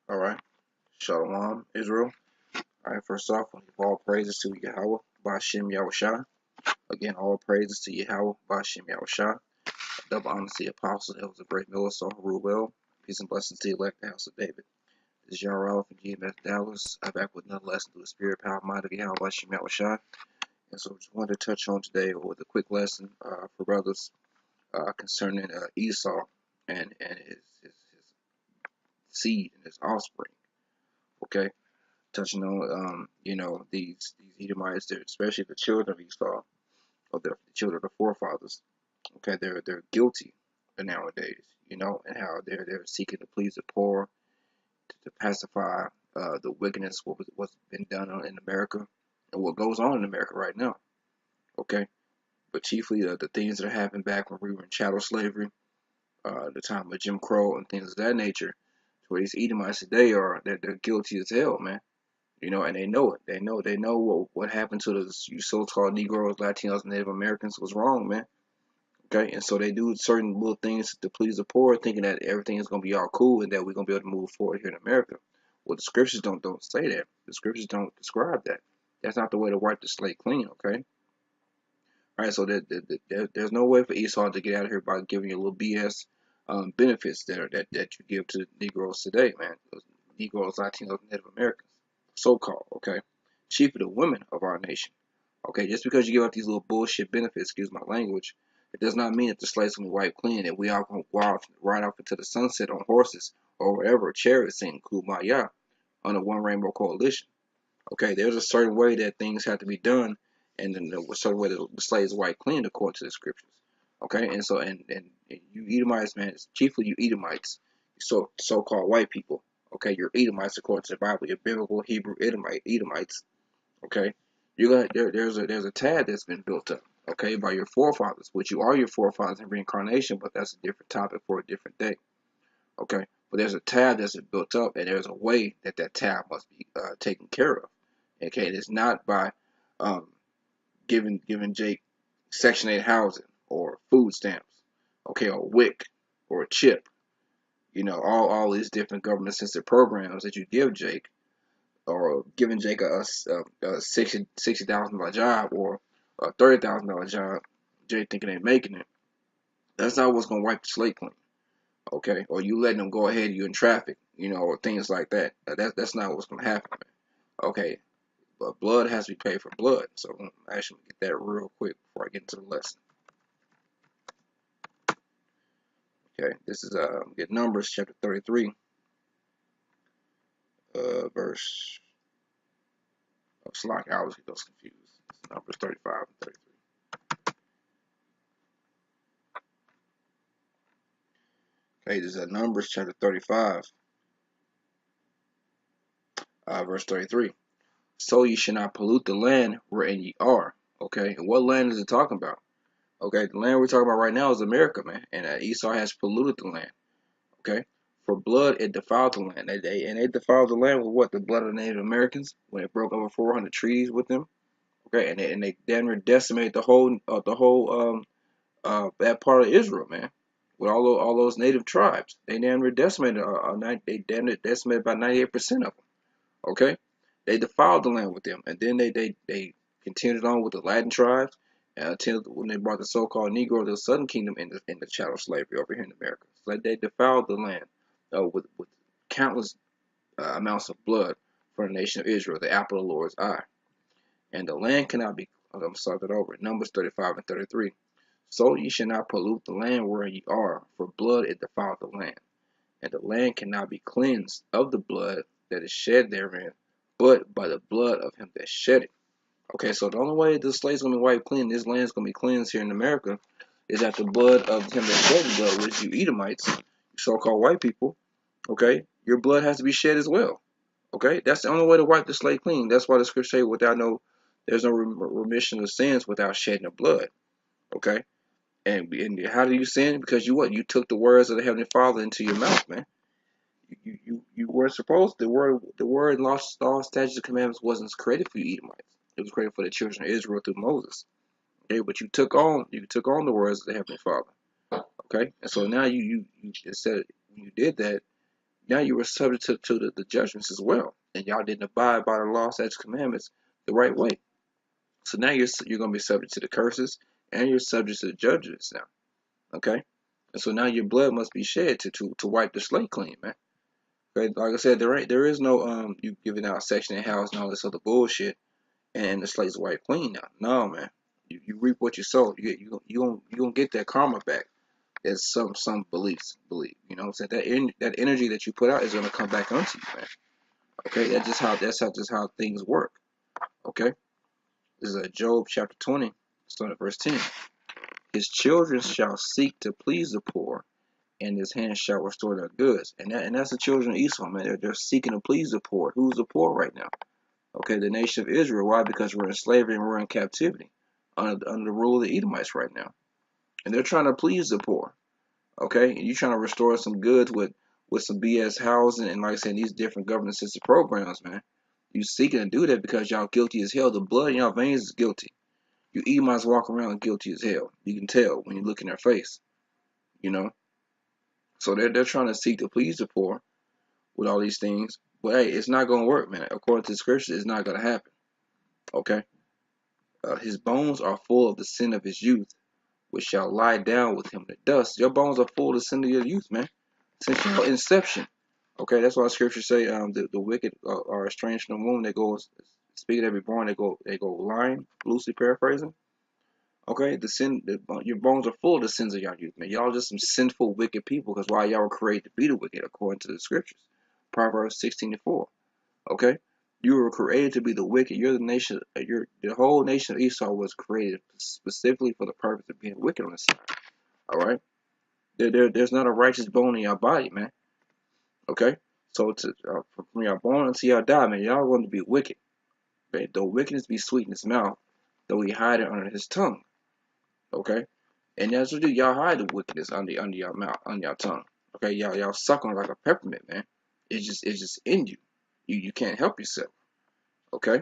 All right. Shalom, Israel. All right. First off, we give all praises to Yahweh, Ba'ashem Yahushua. Again, all praises to Yahweh, Ba'ashem Yahushua. Double honor to the apostle. That was a great Millisol Ruel. Peace and blessings to the elect, the house of David. This is Yarrell from GMS Dallas. I'm back with another lesson through the spirit, power, mind of Yahweh, Ba'ashem Yahushua. And so, just wanted to touch on today with a quick lesson for brothers concerning Esau and his seed and his offspring. Okay. Touching on these Edomites, especially the children of Esau, or the children of the forefathers. Okay, they're guilty nowadays, and how they're seeking to please the poor, to pacify the wickedness what's been done in America and what goes on in America right now. Okay, but chiefly the things that happened back when we were in chattel slavery, the time of Jim Crow and things of that nature. So these Edomites today they're guilty as hell, man. And they know it. They know what happened to those you so-called Negroes, Latinos, Native Americans was wrong, man. Okay, and so they do certain little things to please the poor, thinking that everything is gonna be all cool and that we're gonna be able to move forward here in America. Well, the scriptures don't say that. The scriptures don't describe that. That's not the way to wipe the slate clean. Okay. All right. So there's no way for Esau to get out of here by giving you a little BS benefits that you give to Negroes today, man. Those Negroes, Latinos, Native Americans, so-called. Okay. Chief of the women of our nation. Okay, just because you give out these little bullshit benefits, excuse my language, it does not mean that the slate's gonna be wiped clean and we all gonna ride off into the sunset on horses or whatever, chariots singing Kumbaya under one rainbow coalition. Okay, there's a certain way that things have to be done, and then there's a certain way that the slate is wiped clean according to the scriptures. Okay, and so and you Edomites, man, it's chiefly you Edomites, so-called white people. Okay, you're Edomites according to the Bible. You're biblical Hebrew Edomites. Okay, there's a tad that's been built up, okay, by your forefathers, which you are your forefathers in reincarnation, but that's a different topic for a different day. Okay, but there's a tab that's been built up, and there's a way that tab must be taken care of. Okay, it's not by um, giving Jake Section 8 housing or food stamps, okay, or WIC or a chip. All these different government sensitive programs that you give Jake, or giving Jake a $60,000 job or a $30,000 job, Jake thinking they making it. That's not what's gonna wipe the slate clean, okay? Or you letting them go ahead of you in traffic, or things like that. That's not what's gonna happen, man. Okay, but blood has to be paid for blood. So I'm actually get that real quick before I get into the lesson. Okay, this is get Numbers chapter 33, verse. Oh, Slack, I always get those confused. It's Numbers 35 and 33. Okay, this is Numbers chapter 35, verse 33. So ye should not pollute the land wherein ye are. Okay, and what land is it talking about? Okay, the land we're talking about right now is America, man, and Esau has polluted the land. Okay, for blood it defiled the land. They defiled the land with what? The blood of the Native Americans when it broke over 400 trees with them. Okay, and they damn near decimated the whole that part of Israel, man, with all those native tribes. They damn near decimated. They damn near decimated about 98% of them. Okay, they defiled the land with them, and then they continued on with the Latin tribes until when they brought the so-called Negro to the Southern Kingdom in the chattel slavery over here in America. So they defiled the land with countless amounts of blood for the nation of Israel, the apple of the Lord's eye. And the land cannot be. I'm going to start that over. Numbers 35 and 33. So ye shall not pollute the land where ye are, for blood it defiled the land. And the land cannot be cleansed of the blood that is shed therein, but by the blood of him that shed it. Okay, so the only way this slave's gonna be wiped clean, this land's gonna be cleansed here in America, is that the blood of him that shed the blood, which you Edomites, you so-called white people, okay, your blood has to be shed as well. Okay, that's the only way to wipe the slate clean. That's why the scripture say there's no remission of sins without shedding of blood. Okay, and how do you sin? Because you took the words of the Heavenly Father into your mouth, man. You weren't supposed the word lost law statutes and commandments wasn't created for you Edomites. It was created for the children of Israel through Moses. Okay, but you took on the words of the Heavenly Father. Okay, and so now you said when you did that, Now you were subject to the judgments as well, and y'all didn't abide by the law, statutes, commandments the right way. So now you're going to be subject to the curses, and you're subject to the judgments now. Okay, and so now your blood must be shed to wipe the slate clean, man. Okay, like I said, there is no you giving out section and house and all this other bullshit, and the slate's wiped clean now. No, man, you reap what you sow. You gonna get that karma back. As some beliefs believe. You know what I'm saying? That energy that you put out is gonna come back onto you, man. Okay, that's how things work. Okay, this is Job chapter 20, starting at verse 10. His children shall seek to please the poor, and his hands shall restore their goods. And that's the children of Esau, man. They're seeking to please the poor. Who's the poor right now? Okay, the nation of Israel. Why? Because we're in slavery and we're in captivity under the rule of the Edomites right now, and they're trying to please the poor. Okay, and you're trying to restore some goods with some BS housing and, like I said, these different government assisted programs, man. You seeking to do that because y'all guilty as hell. The blood in y'all veins is guilty. You Edomites walk around guilty as hell. You can tell when you look in their face, you know. So they're trying to seek to please the poor with all these things, but hey, it's not gonna work, man. According to the scriptures, it's not gonna happen. Okay, his bones are full of the sin of his youth, which shall lie down with him in the dust. Your bones are full of the sin of your youth, man. Since your inception. Okay, that's why the scriptures say the wicked are estranged from the womb. They go speaking every born. They go lying, loosely paraphrasing. Okay, your bones are full of the sins of y'all youth, man. Y'all just some sinful, wicked people. Because why y'all were created to be the wicked, according to the scriptures, Proverbs 16:4. Okay, you were created to be the wicked. You're the nation. The whole nation of Esau was created specifically for the purpose of being wicked on the side. All right, there's not a righteous bone in your body, man. Okay, so from y'all born until y'all die, man, y'all going to be wicked. Okay? Though wickedness be sweet in his mouth, though he hide it under his tongue. Okay, and that's what do. Y'all hide the wickedness under your mouth, under your tongue. Okay, y'all suck on it like a peppermint, man. It's just in you. You can't help yourself. Okay,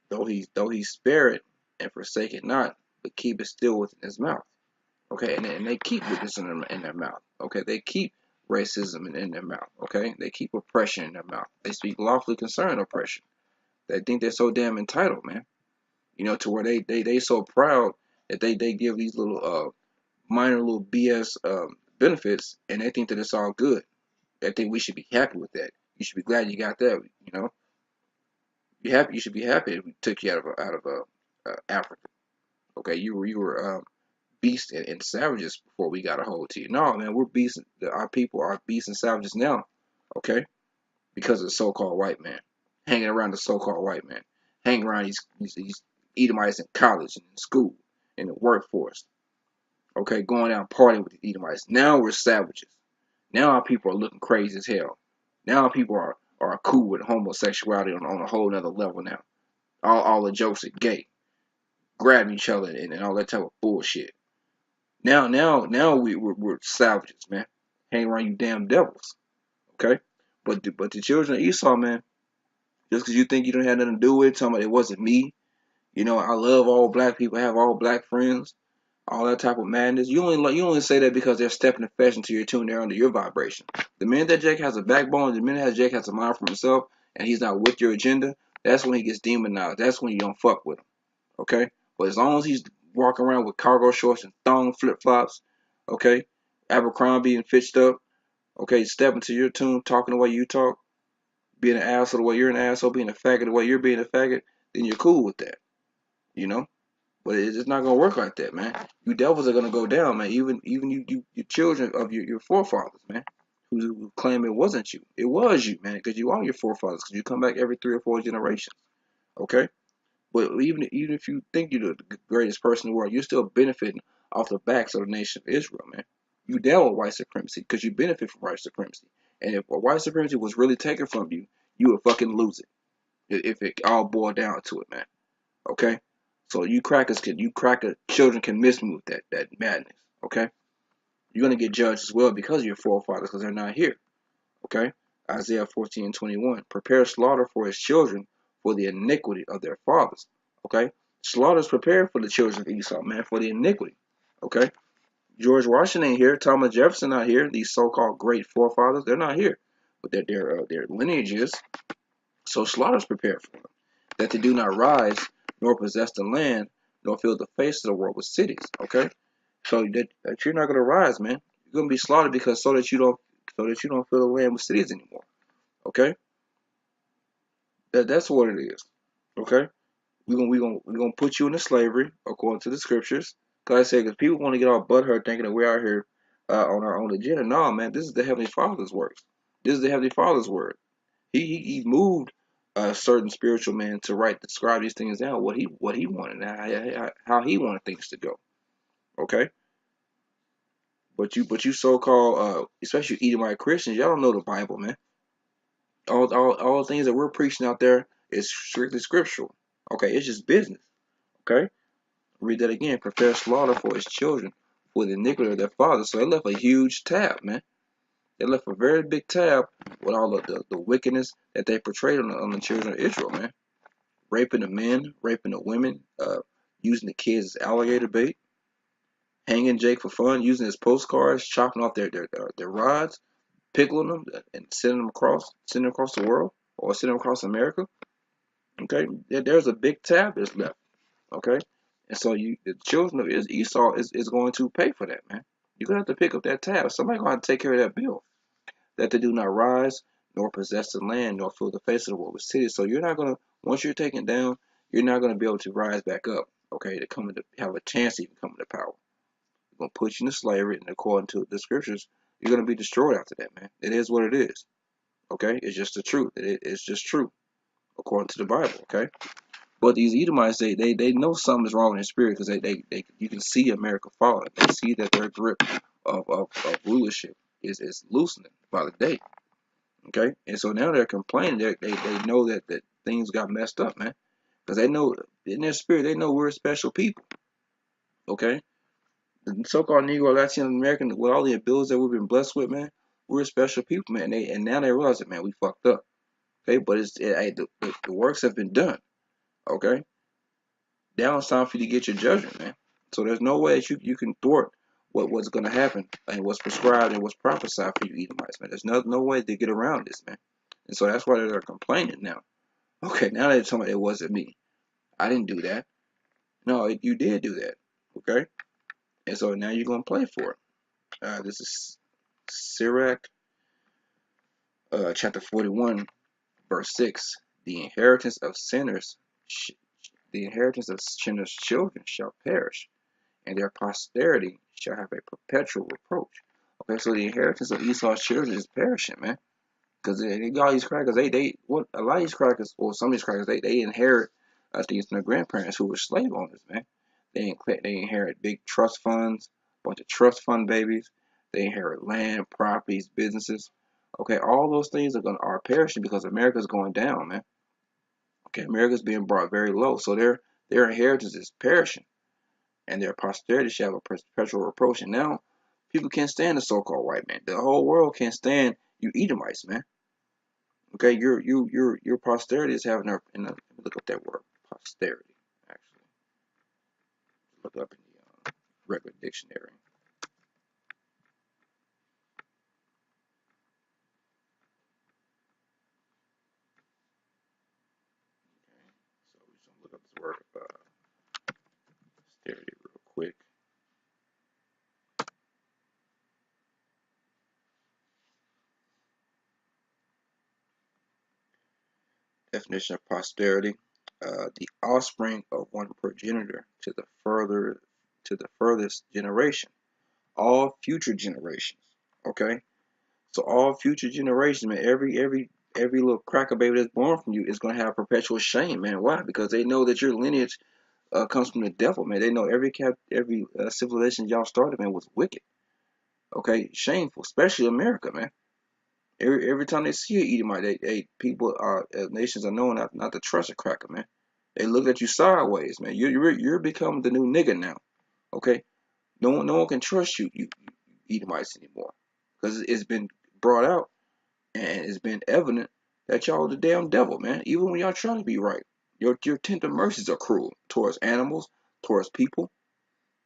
though he spare it and forsake it not, but keep it still within his mouth. Okay, and they keep wickedness in their mouth. Okay, they keep racism in their mouth. Okay, they keep oppression in their mouth. They speak lawfully concerning oppression. They think they're so damn entitled, man. You know, to where they so proud that they give these little minor little BS benefits, and they think that it's all good. They think we should be happy with that. You should be glad you got that. You know, you happy. You should be happy if we took you out of Africa. Okay, you were beasts and savages before we got a hold to you. No, man, we're beasts. Our people are beasts and savages now. Okay, because of the so-called white man, hanging around the so-called white man, hanging around these Edomites in college and in school, in the workforce. Okay, going out partying with the Edomites. Now we're savages. Now our people are looking crazy as hell. Now our people are cool with homosexuality on a whole nother level now. All the jokes are gay, grabbing each other and all that type of bullshit. Now we're savages, man. Hang around you damn devils. Okay? But the children of Esau, man, just because you think you don't have nothing to do with it, talking about it wasn't me. You know, I love all black people, I have all black friends, all that type of madness. You only say that because they're stepping the fashion to your tune, they're under your vibration. The minute that Jake has a backbone, the minute that Jake has a mind for himself, and he's not with your agenda, that's when he gets demonized. That's when you don't fuck with him. Okay? But as long as he's walking around with cargo shorts and thong flip flops, okay, Abercrombie and Fitched up, okay, stepping to your tune, talking the way you talk, being an asshole the way you're an asshole, being a faggot the way you're being a faggot, then you're cool with that, you know. But it's not gonna work like that, man. You devils are gonna go down, man. Even you children of your forefathers, man, who claim it wasn't you. It was you, man, because you are your forefathers, because you come back every 3 or 4 generations, okay. But even if you think you're the greatest person in the world, you're still benefiting off the backs of the nation of Israel, man. You down with white supremacy because you benefit from white supremacy. And if white supremacy was really taken from you, you would fucking lose it. If it all boiled down to it, man. Okay? So you cracker children can mismove that madness. Okay? You're gonna get judged as well because of your forefathers, because they're not here. Okay? Isaiah 14:21. Prepare slaughter for his children for the iniquity of their fathers. Okay? Slaughter is prepared for the children of Esau, man, for the iniquity. Okay? George Washington ain't here. Thomas Jefferson not here. These so-called great forefathers, they're not here. But their lineage is. So slaughter's prepared for them. That they do not rise, nor possess the land, nor fill the face of the world with cities. Okay? So that you're not gonna rise, man. You're gonna be slaughtered because so that you don't fill the land with cities anymore. Okay? That's what it is. Okay? We're gonna put you into slavery according to the scriptures. Cause I say, because people want to get all butthurt thinking that we're out here on our own agenda. No, man, this is the Heavenly Father's works. This is the Heavenly Father's word. He moved a certain spiritual man to describe these things down, what he wanted, and how he wanted things to go. Okay, but you so-called especially Edomite Christians, y'all don't know the Bible, man. All the things that we're preaching out there is strictly scriptural. Okay, it's just business. Okay. Read that again. Prepare slaughter for his children, for the iniquity of their fathers. So they left a huge tab, man. They left a very big tab with all of the wickedness that they portrayed on the children of Israel, man. Raping the men, raping the women, using the kids as alligator bait, hanging Jake for fun, using his postcards, chopping off their rods, pickling them, and sending them across the world, or sending them across America. Okay, there's a big tab that's left. Okay, and so the children of Esau is going to pay for that, man. You're gonna have to pick up that tab. Somebody's gonna have to take care of that bill. That they do not rise nor possess the land nor fill the face of the world with cities. So you're not gonna once you're taken down, you're not gonna be able to rise back up. Okay, to come into have a chance to even come into power. We're gonna put you into slavery, and according to the scriptures, you're gonna be destroyed after that, man. It is what it is. Okay, it's just the truth. It's just true according to the Bible. Okay. But these Edomites, they know something is wrong in their spirit because they you can see America falling. They see that their grip of rulership is loosening by the day. Okay, and so now they're complaining. They know that things got messed up, man, because they know in their spirit they know we're special people. Okay, the so-called Negro, Latin American, with all the abilities that we've been blessed with, man, we're special people, man. And now they realize it, man. We fucked up. Okay, but the works have been done. Okay. Now it's time for you to get your judgment, man. So there's no way that you can thwart what's going to happen and what's prescribed and what's prophesied for you Edomites, man. There's no way to get around this, man. And so that's why they're complaining now. Okay, now they're telling me it wasn't me. I didn't do that. No, you did do that. Okay? And so now you're going to play for it. This is Sirach, chapter 41, verse 6. The inheritance of sinners, the inheritance of sinners' children shall perish, and their posterity shall have a perpetual reproach. Okay, so the inheritance of Esau's children is perishing, man. Because they got these crackers, what a lot of these crackers, or some of these crackers, they inherit things from their grandparents who were slave owners, man. They inherit big trust funds, bunch of trust fund babies. They inherit land, properties, businesses. Okay, all those things are perishing because America's going down, man. Okay, America's being brought very low, so their inheritance is perishing, and their posterity shall have a perpetual reproach. And now people can't stand the so-called white man. The whole world can't stand you Edomites, man. Okay, your posterity is having a. Let me look up that word, posterity. Actually, look up in the regular dictionary. Okay, so we're just gonna look up this word posterity real quick. Definition of posterity: the offspring of one progenitor to the furthest generation, all future generations. Okay, so all future generations, man, every little cracker baby that's born from you is gonna have perpetual shame, man. Why? Because they know that your lineage comes from the devil, man. They know every civilization y'all started, man, was wicked. Okay, shameful, especially America, man. Every time they see you Edomite, people nations are known not to trust a cracker, man. They look at you sideways, man. You're becoming the new nigga now. Okay, no one can trust you Edomites anymore because it's been brought out and it's been evident that y'all are the damn devil, man. Even when y'all trying to be right, your tender mercies are cruel towards animals, towards people.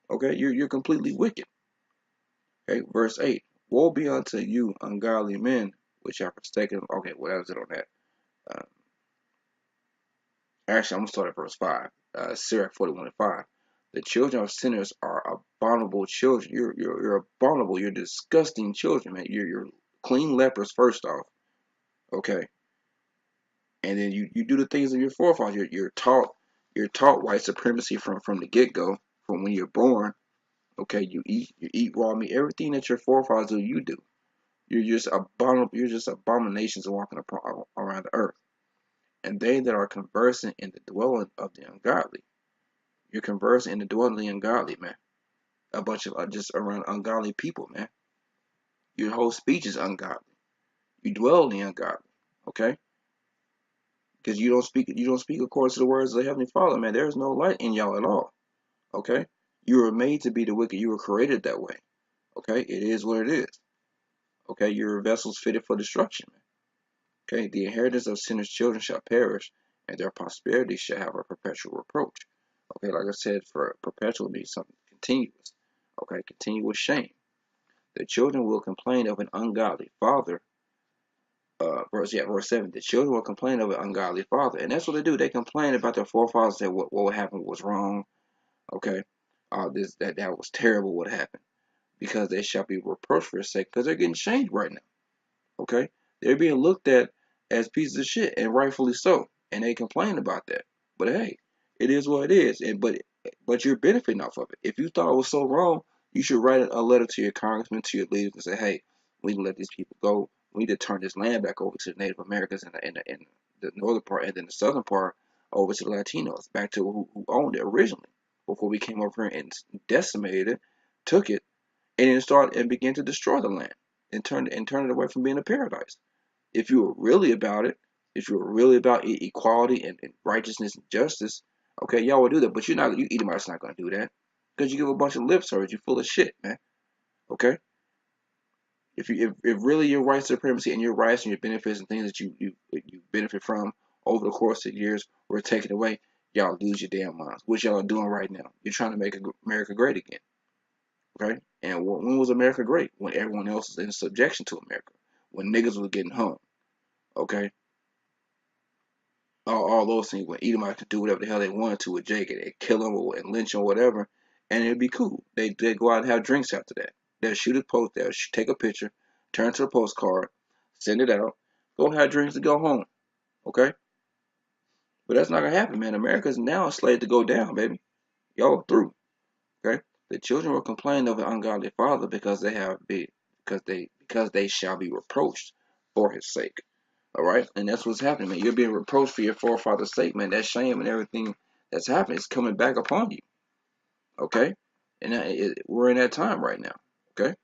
Okay, you're completely wicked. Okay, verse 8. Woe be unto you, ungodly men, which have forsaken. Okay, what else is it on that? Uh, Actually, I'm going to start at verse 5. Sirach 41:5. The children of sinners are abominable children. You're abominable. You're disgusting children, man. You're clean lepers, first off. Okay. And then you do the things of your forefathers. You're taught white supremacy from the get-go, from when you're born. Okay, you eat raw meat. Everything that your forefathers do, you do. You're just abominations walking around the earth. And they that are conversing in the dwelling of the ungodly. You're conversing in the dwelling of the ungodly, man. A bunch of just around ungodly people, man. Your whole speech is ungodly. You dwell in the ungodly, okay? Because you don't speak according to the words of the Heavenly Father, man. There's no light in y'all at all, okay? You were made to be the wicked. You were created that way, okay? It is what it is, okay? Your vessels fitted for destruction, man. Okay, the inheritance of sinners' children shall perish, and their posterity shall have a perpetual reproach. Okay, like I said, for perpetual means something continuous. Okay, continuous shame. The children will complain of an ungodly father. Verse 7. The children will complain of an ungodly father, and that's what they do. They complain about their forefathers. That what happened was wrong. Okay, that was terrible. What happened? Because they shall be reproached for his sake, because they're getting shamed right now. Okay, they're being looked at as pieces of shit, and rightfully so. And they complain about that. But hey, it is what it is. But you're benefiting off of it. If you thought it was so wrong, you should write a letter to your congressman, to your leaders, and say, hey, we need to let these people go. We need to turn this land back over to the Native Americans in the northern part, and then the southern part over to the Latinos, back to who owned it originally, before we came over here and decimated it, took it, and then start and begin to destroy the land and turn it away from being a paradise. If you were really about it, if you were really about equality and righteousness and justice, okay, y'all would do that. But you Edomites not gonna do that, because you give a bunch of lip service. You're full of shit, man. Okay. If really your white supremacy and your rights and your benefits and things that you benefit from over the course of years were taken away, y'all lose your damn minds. What y'all are doing right now? You're trying to make America great again. Okay? And when was America great? When everyone else was in subjection to America. When niggas was getting hung. Okay? All those things. When Edomites could do whatever the hell they wanted to with Jake, and kill him and lynch him or whatever, and it'd be cool. They'd go out and have drinks after that. They'll shoot a post, they'll take a picture, turn it to a postcard, send it out, go have drinks and go home. Okay? But that's not gonna happen, man. America's now slated to go down, baby. Y'all are through. Okay? The children will complain of an ungodly father because they shall be reproached for his sake. All right, and that's what's happening, man. You're being reproached for your forefather's sake, man. That shame and everything that's happening is coming back upon you. Okay, and we're in that time right now. Okay,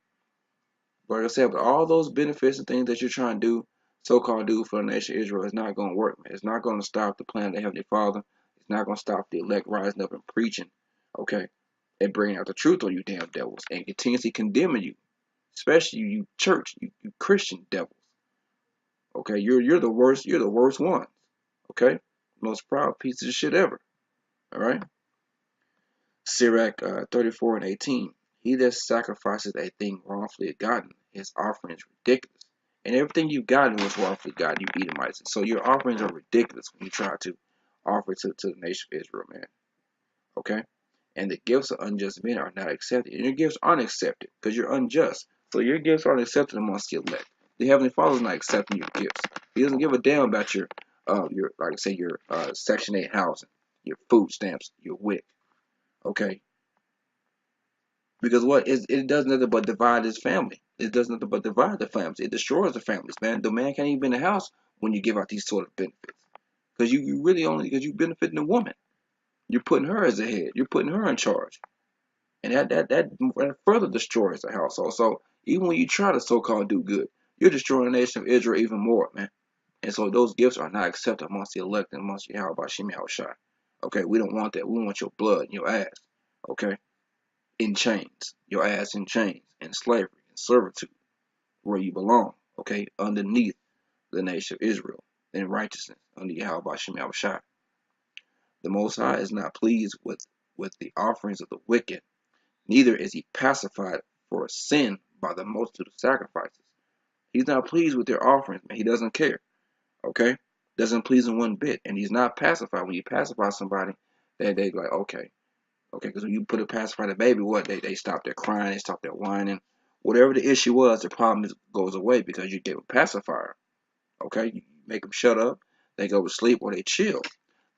but like I said, but all those benefits and things that you're trying to do, so-called do for the nation of Israel, is not going to work, man. It's not going to stop the plan of the Heavenly Father. It's not going to stop the elect rising up and preaching. Okay, and bringing out the truth on you damn devils and continuously condemning you, especially you church, you Christian devils. Okay, you're the worst. You're the worst ones. Okay, most proud piece of shit ever. All right. Sirach 34:18. He that sacrifices a thing wrongfully gotten, his offering is ridiculous. And everything you've gotten was wrongfully gotten, you Edomites. So your offerings are ridiculous when you try to offer to the nation of Israel, man. Okay? And the gifts of unjust men are not accepted. And your gifts aren't accepted because you're unjust. So your gifts aren't accepted amongst the elect. The Heavenly Father is not accepting your gifts. He doesn't give a damn about your like I say, your Section 8 housing, your food stamps, your WIC. Okay? Because it does nothing but divide his family. It does nothing but divide the families. It destroys the families, man. The man can't even be in the house when you give out these sort of benefits. Because you really only because you benefiting the woman. You're putting her as a head. You're putting her in charge. And that further destroys the household. So even when you try to so-called do good, you're destroying the nation of Israel even more, man. And so those gifts are not accepted amongst the elect and amongst Yahweh Bashim Yahushai. Okay, we don't want that. We want your blood and your ass. Okay, in chains, your ass in chains, in slavery, in servitude, where you belong. Okay, underneath the nation of Israel, in righteousness, under Yahweh Bashim Yahushai. The Most High is not pleased with the offerings of the wicked, neither is he pacified for sin by the multitude of sacrifices. He's not pleased with their offerings, man. He doesn't care. Okay? Doesn't please him one bit. And he's not pacified. When you pacify somebody, they like, okay. Okay, because when you put a pacifier to the baby, what? They stop their crying, they stop their whining. Whatever the issue was, the problem goes away because you gave a pacifier. Okay? You make them shut up, they go to sleep, or they chill.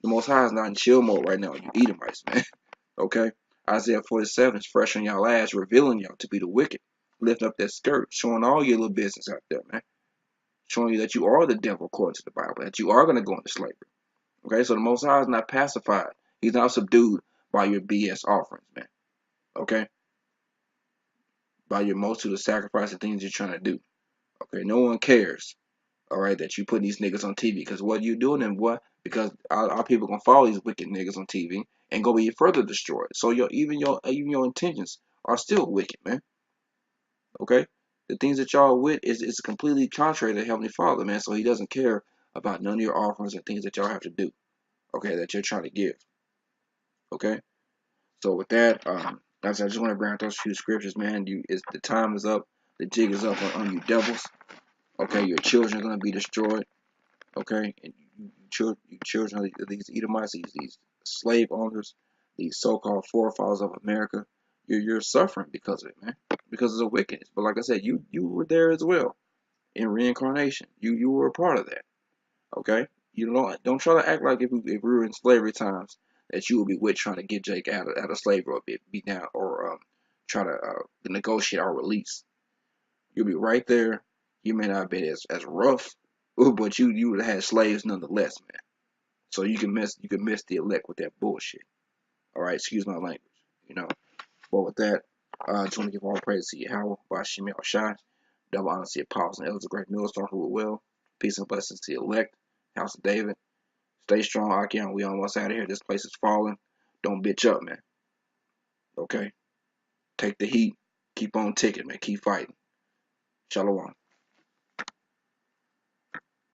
The Most High is not in chill mode right now. You Edomites, man. Okay? Isaiah 47 is fresh on y'all ass, revealing y'all to be the wicked. Lifting up that skirt, showing all your little business out there, man. Showing you that you are the devil according to the Bible, that you are going to go into slavery. Okay? So the Most High is not pacified. He's not subdued by your BS offerings, man. Okay? By your multitude of sacrifice and things you're trying to do. Okay? No one cares, all right, that you put these niggas on TV. Because what you doing and what? Because our people going to follow these wicked niggas on TV and go be further destroyed. So even your intentions are still wicked, man. Okay? The things that y'all with is completely contrary to Heavenly Father, man. So he doesn't care about none of your offerings and things that y'all have to do. Okay? That you're trying to give. Okay? So with that, I just want to bring out those few scriptures, man. The time is up. The jig is up on you devils. Okay, your children are gonna be destroyed. Okay, and you children of these Edomites, these slave owners, these so-called forefathers of America, you're suffering because of it, man. Because of the wickedness. But like I said, you were there as well in reincarnation. You were a part of that. Okay, you don't try to act like if we were in slavery times that you would be with trying to get Jake out of slavery or be down or try to negotiate our release. You'll be right there. You may not have been as rough, but you would have had slaves nonetheless, man. So you can miss the elect with that bullshit. All right, excuse my language. You know. But with that, I just want to give all praise to Yahweh, Bashim Yahushai, double honor to the apostles and elders of great millstone who are well. Peace and blessings to the elect, House of David. Stay strong, Akion. We almost out of here. This place is falling. Don't bitch up, man. Okay? Take the heat. Keep on ticking, man. Keep fighting. Shalom.